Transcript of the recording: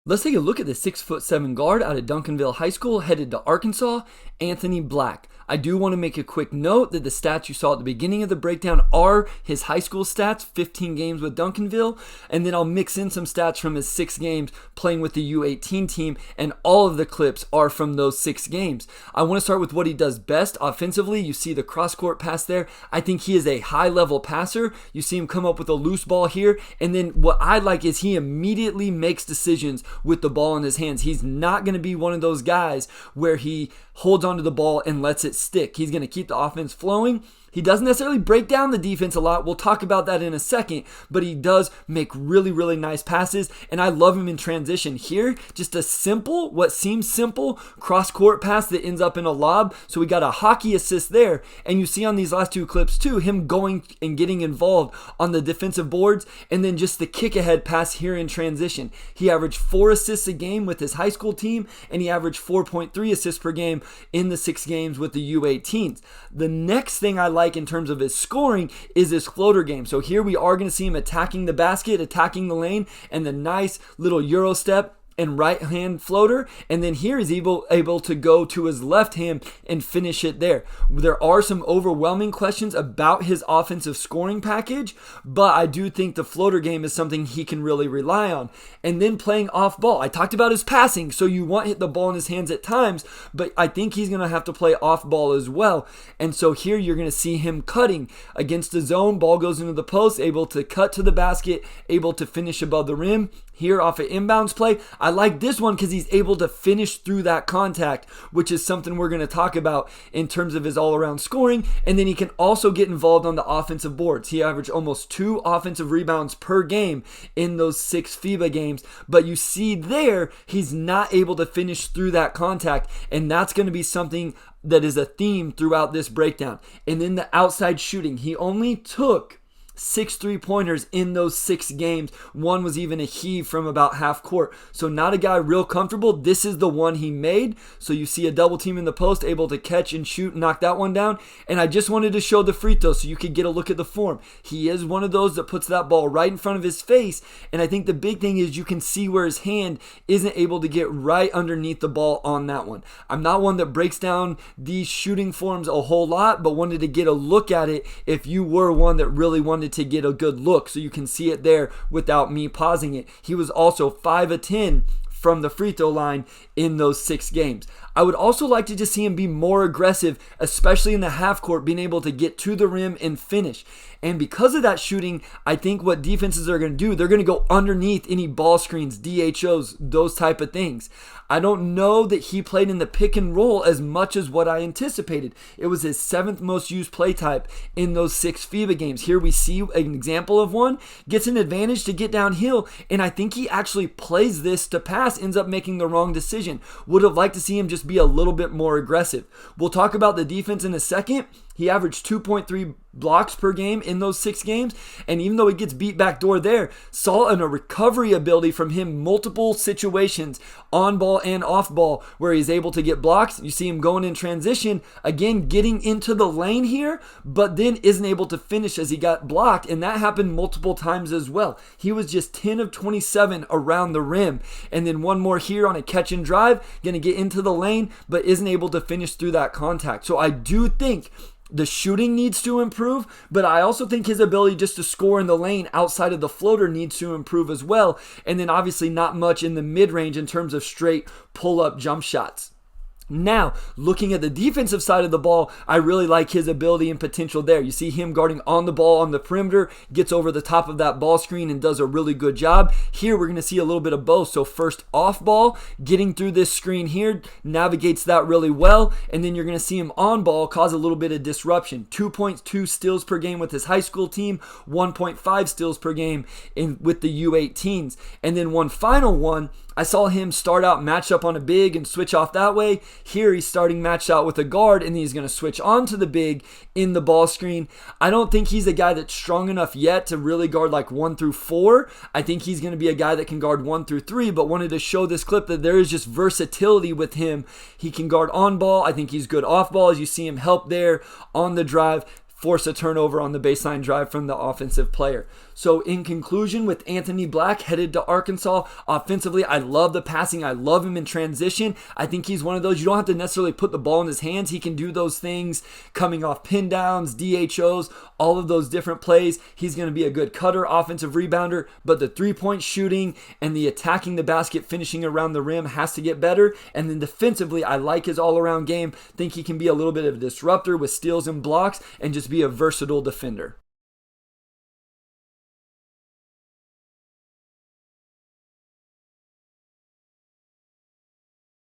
Let's take a look at the 6'7" guard out of Duncanville High School headed to Arkansas, Anthony Black. I do want to make a quick note that the stats you saw at the beginning of the breakdown are his high school stats, 15 games with Duncanville, and then I'll mix in some stats from his 6 games playing with the U18 team, and all of the clips are from those 6 games. I want to start with what he does best offensively. You see the cross-court pass there. I think he is a high-level passer. You see him come up with a loose ball here, and then what I like is he immediately makes decisions with the ball in his hands. He's not going to be one of those guys where he holds onto the ball and lets it stick. He's going to keep the offense flowing. He doesn't necessarily break down the defense a lot. We'll talk about that in a second, but he does make really, really nice passes, and I love him in transition. Here, just a simple, what seems simple, cross-court pass that ends up in a lob, so we got a hockey assist there, and you see on these last 2 clips too, him going and getting involved on the defensive boards, and then just the kick-ahead pass here in transition. He averaged 4 assists a game with his high school team, and he averaged 4.3 assists per game in the 6 games with the U18s. The next thing I like in terms of his scoring is his floater game. So here we are going to see him attacking the basket, attacking the lane, and the nice little Euro step and right hand floater, and then here he's able to go to his left hand and finish it there. There are some overwhelming questions about his offensive scoring package, but I do think the floater game is something he can really rely on. And then playing off ball. I talked about his passing, so you want to hit the ball in his hands at times, but I think he's going to have to play off ball as well. And so here you're going to see him cutting against the zone. Ball goes into the post, able to cut to the basket, able to finish above the rim. Here off an inbounds play, I like this one because he's able to finish through that contact, which is something we're going to talk about in terms of his all-around scoring. And then he can also get involved on the offensive boards. He averaged almost 2 offensive rebounds per game in those 6 FIBA games. But you see there, he's not able to finish through that contact, and that's going to be something that is a theme throughout this breakdown. And then the outside shooting, he only took 6 3-pointers in those 6 games. One was even a heave from about half court. So not a guy real comfortable. This is the one he made. So you see a double team in the post, able to catch and shoot, knock that one down. And I just wanted to show the free throw so you could get a look at the form. He is one of those that puts that ball right in front of his face. And I think the big thing is you can see where his hand isn't able to get right underneath the ball on that one. I'm not one that breaks down these shooting forms a whole lot, but wanted to get a look at it if you were one that really wanted to get a good look so you can see it there without me pausing it. He was also 5 of 10 from the free throw line in those 6 games. I would also like to just see him be more aggressive, especially in the half court, being able to get to the rim and finish. And because of that shooting, I think what defenses are going to do, they're going to go underneath any ball screens, DHOs, those type of things. I don't know that he played in the pick and roll as much as what I anticipated. It was his 7th most used play type in those 6 FIBA games. Here we see an example of one, gets an advantage to get downhill, and I think he actually plays this to pass, ends up making the wrong decision. Would have liked to see him just be a little bit more aggressive. We'll talk about the defense in a second. He averaged 2.3 blocks per game in those 6 games, and even though he gets beat backdoor there, saw a recovery ability from him multiple situations, on ball and off ball, where he's able to get blocks. You see him going in transition, again getting into the lane here, but then isn't able to finish as he got blocked, and that happened multiple times as well. He was just 10 of 27 around the rim, and then one more here on a catch and drive, gonna get into the lane, but isn't able to finish through that contact. So I do think the shooting needs to improve, but I also think his ability just to score in the lane outside of the floater needs to improve as well. And then obviously not much in the mid-range in terms of straight pull-up jump shots. Now, looking at the defensive side of the ball, I really like his ability and potential there. You see him guarding on the ball on the perimeter, gets over the top of that ball screen and does a really good job. Here we're going to see a little bit of both. So first off ball, getting through this screen here, navigates that really well, and then you're going to see him on ball cause a little bit of disruption. 2.2 steals per game with his high school team, 1.5 steals per game with the U18s. And then one final one, I saw him start out match up on a big and switch off that way. Here he's starting matched out with a guard, and he's going to switch on to the big in the ball screen. I don't think he's a guy that's strong enough yet to really guard like 1 through 4. I think he's going to be a guy that can guard 1 through 3, but wanted to show this clip that there is just versatility with him. He can guard on ball. I think he's good off ball, as you see him help there on the drive. force a turnover on the baseline drive from the offensive player. So in conclusion, with Anthony Black headed to Arkansas, offensively, I love the passing. I love him in transition. I think he's one of those, you don't have to necessarily put the ball in his hands. He can do those things coming off pin downs, DHOs, all of those different plays. He's going to be a good cutter, offensive rebounder, but the three-point shooting and the attacking the basket, finishing around the rim has to get better. And then defensively, I like his all-around game. Think he can be a little bit of a disruptor with steals and blocks and just be a versatile defender.